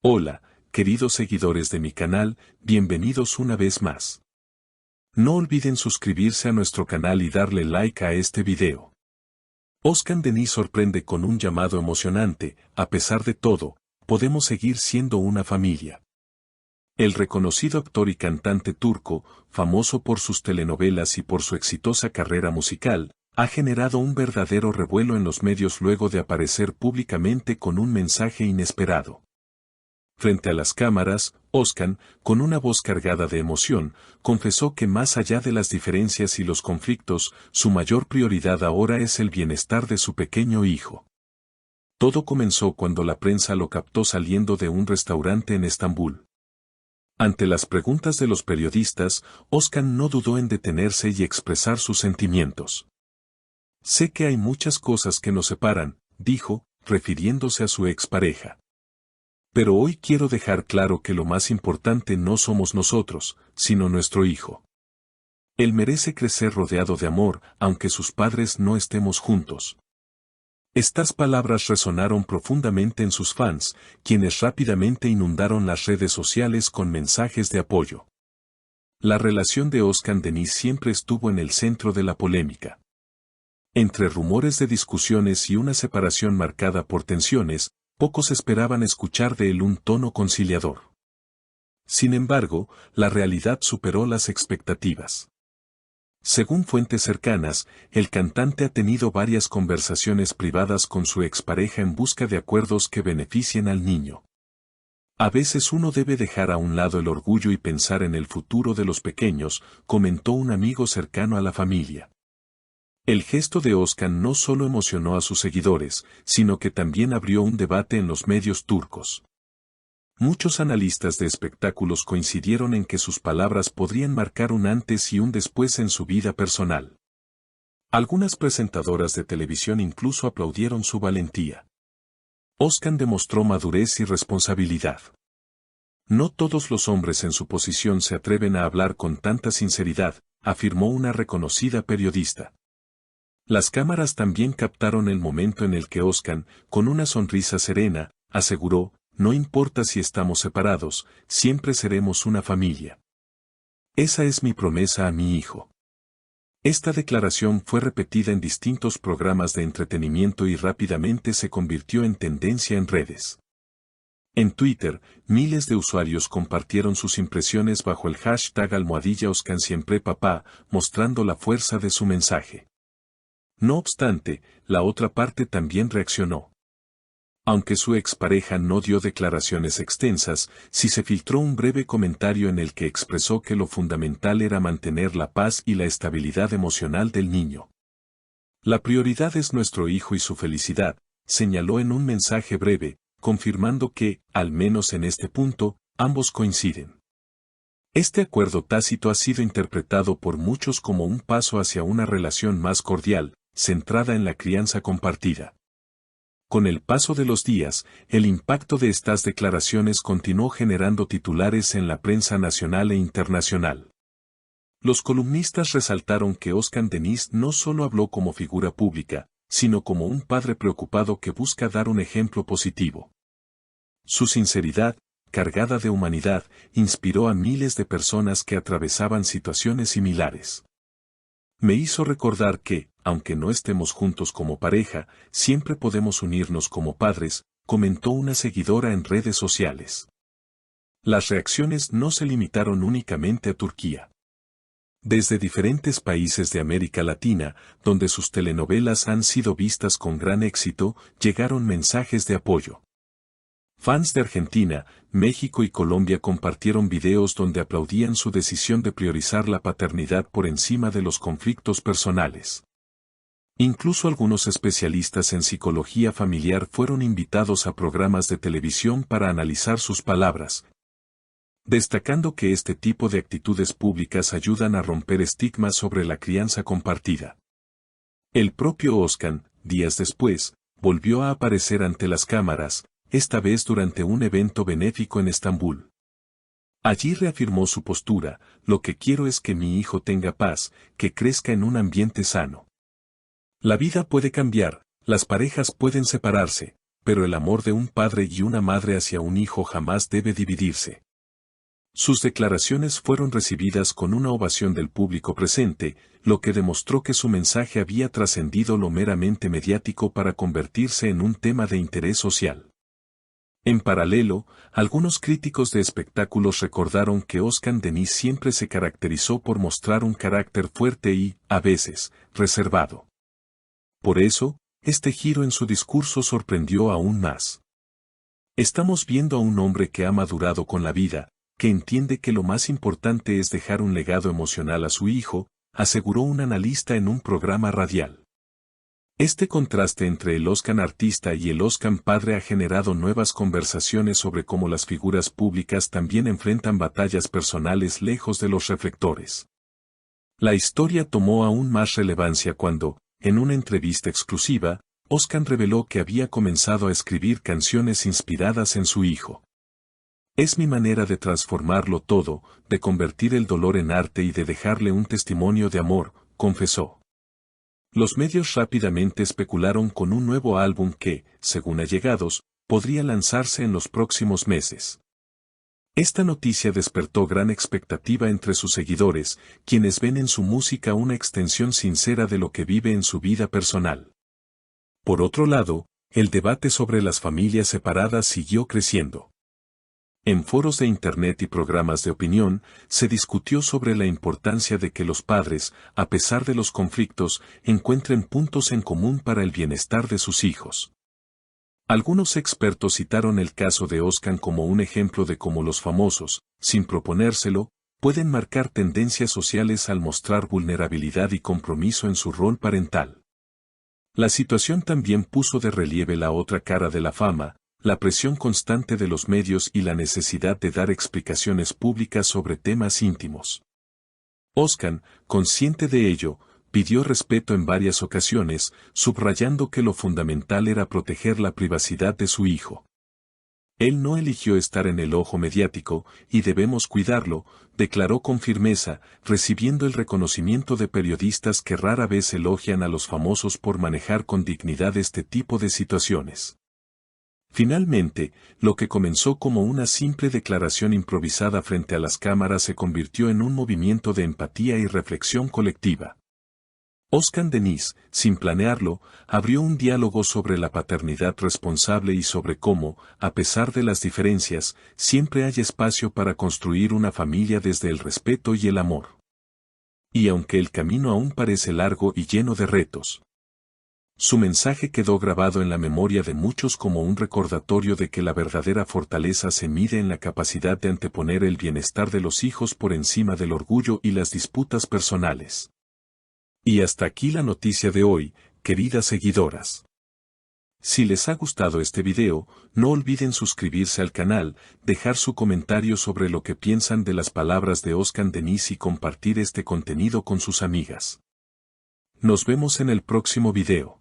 Hola, queridos seguidores de mi canal, bienvenidos una vez más. No olviden suscribirse a nuestro canal y darle like a este video. Oscar Denis sorprende con un llamado emocionante. A pesar de todo, podemos seguir siendo una familia. El reconocido actor y cantante turco, famoso por sus telenovelas y por su exitosa carrera musical, ha generado un verdadero revuelo en los medios luego de aparecer públicamente con un mensaje inesperado. Frente a las cámaras, Oscar, con una voz cargada de emoción, confesó que más allá de las diferencias y los conflictos, su mayor prioridad ahora es el bienestar de su pequeño hijo. Todo comenzó cuando la prensa lo captó saliendo de un restaurante en Estambul. Ante las preguntas de los periodistas, Oscar no dudó en detenerse y expresar sus sentimientos. Sé que hay muchas cosas que nos separan, dijo, refiriéndose a su expareja. Pero hoy quiero dejar claro que lo más importante no somos nosotros, sino nuestro hijo. Él merece crecer rodeado de amor, aunque sus padres no estemos juntos. Estas palabras resonaron profundamente en sus fans, quienes rápidamente inundaron las redes sociales con mensajes de apoyo. La relación de Oscar Denis siempre estuvo en el centro de la polémica. Entre rumores de discusiones y una separación marcada por tensiones, pocos esperaban escuchar de él un tono conciliador. Sin embargo, la realidad superó las expectativas. Según fuentes cercanas, el cantante ha tenido varias conversaciones privadas con su expareja en busca de acuerdos que beneficien al niño. A veces uno debe dejar a un lado el orgullo y pensar en el futuro de los pequeños, comentó un amigo cercano a la familia. El gesto de Oscar no solo emocionó a sus seguidores, sino que también abrió un debate en los medios turcos. Muchos analistas de espectáculos coincidieron en que sus palabras podrían marcar un antes y un después en su vida personal. Algunas presentadoras de televisión incluso aplaudieron su valentía. Oscar demostró madurez y responsabilidad. No todos los hombres en su posición se atreven a hablar con tanta sinceridad, afirmó una reconocida periodista. Las cámaras también captaron el momento en el que Oscar, con una sonrisa serena, aseguró, no importa si estamos separados, siempre seremos una familia. Esa es mi promesa a mi hijo. Esta declaración fue repetida en distintos programas de entretenimiento y rápidamente se convirtió en tendencia en redes. En Twitter, miles de usuarios compartieron sus impresiones bajo el hashtag #OscarSiemprePapá, mostrando la fuerza de su mensaje. No obstante, la otra parte también reaccionó. Aunque su expareja no dio declaraciones extensas, sí se filtró un breve comentario en el que expresó que lo fundamental era mantener la paz y la estabilidad emocional del niño. La prioridad es nuestro hijo y su felicidad, señaló en un mensaje breve, confirmando que, al menos en este punto, ambos coinciden. Este acuerdo tácito ha sido interpretado por muchos como un paso hacia una relación más cordial, centrada en la crianza compartida. Con el paso de los días, el impacto de estas declaraciones continuó generando titulares en la prensa nacional e internacional. Los columnistas resaltaron que Oscar Denis no solo habló como figura pública, sino como un padre preocupado que busca dar un ejemplo positivo. Su sinceridad, cargada de humanidad, inspiró a miles de personas que atravesaban situaciones similares. Me hizo recordar que, aunque no estemos juntos como pareja, siempre podemos unirnos como padres, comentó una seguidora en redes sociales. Las reacciones no se limitaron únicamente a Turquía. Desde diferentes países de América Latina, donde sus telenovelas han sido vistas con gran éxito, llegaron mensajes de apoyo. Fans de Argentina, México y Colombia compartieron videos donde aplaudían su decisión de priorizar la paternidad por encima de los conflictos personales. Incluso algunos especialistas en psicología familiar fueron invitados a programas de televisión para analizar sus palabras, destacando que este tipo de actitudes públicas ayudan a romper estigmas sobre la crianza compartida. El propio Oscar, días después, volvió a aparecer ante las cámaras, esta vez durante un evento benéfico en Estambul. Allí reafirmó su postura: lo que quiero es que mi hijo tenga paz, que crezca en un ambiente sano. La vida puede cambiar, las parejas pueden separarse, pero el amor de un padre y una madre hacia un hijo jamás debe dividirse. Sus declaraciones fueron recibidas con una ovación del público presente, lo que demostró que su mensaje había trascendido lo meramente mediático para convertirse en un tema de interés social. En paralelo, algunos críticos de espectáculos recordaron que Özkan Deniz siempre se caracterizó por mostrar un carácter fuerte y, a veces, reservado. Por eso, este giro en su discurso sorprendió aún más. Estamos viendo a un hombre que ha madurado con la vida, que entiende que lo más importante es dejar un legado emocional a su hijo, aseguró un analista en un programa radial. Este contraste entre el Özkan artista y el Özkan padre ha generado nuevas conversaciones sobre cómo las figuras públicas también enfrentan batallas personales lejos de los reflectores. La historia tomó aún más relevancia cuando, en una entrevista exclusiva, Özkan reveló que había comenzado a escribir canciones inspiradas en su hijo. Es mi manera de transformarlo todo, de convertir el dolor en arte y de dejarle un testimonio de amor, confesó. Los medios rápidamente especularon con un nuevo álbum que, según allegados, podría lanzarse en los próximos meses. Esta noticia despertó gran expectativa entre sus seguidores, quienes ven en su música una extensión sincera de lo que vive en su vida personal. Por otro lado, el debate sobre las familias separadas siguió creciendo. En foros de Internet y programas de opinión, se discutió sobre la importancia de que los padres, a pesar de los conflictos, encuentren puntos en común para el bienestar de sus hijos. Algunos expertos citaron el caso de Özkan como un ejemplo de cómo los famosos, sin proponérselo, pueden marcar tendencias sociales al mostrar vulnerabilidad y compromiso en su rol parental. La situación también puso de relieve la otra cara de la fama, la presión constante de los medios y la necesidad de dar explicaciones públicas sobre temas íntimos. Özkan, consciente de ello, pidió respeto en varias ocasiones, subrayando que lo fundamental era proteger la privacidad de su hijo. Él no eligió estar en el ojo mediático, y debemos cuidarlo, declaró con firmeza, recibiendo el reconocimiento de periodistas que rara vez elogian a los famosos por manejar con dignidad este tipo de situaciones. Finalmente, lo que comenzó como una simple declaración improvisada frente a las cámaras se convirtió en un movimiento de empatía y reflexión colectiva. Özkan Deniz, sin planearlo, abrió un diálogo sobre la paternidad responsable y sobre cómo, a pesar de las diferencias, siempre hay espacio para construir una familia desde el respeto y el amor. Y aunque el camino aún parece largo y lleno de retos, su mensaje quedó grabado en la memoria de muchos como un recordatorio de que la verdadera fortaleza se mide en la capacidad de anteponer el bienestar de los hijos por encima del orgullo y las disputas personales. Y hasta aquí la noticia de hoy, queridas seguidoras. Si les ha gustado este video, no olviden suscribirse al canal, dejar su comentario sobre lo que piensan de las palabras de Özkan Deniz y compartir este contenido con sus amigas. Nos vemos en el próximo video.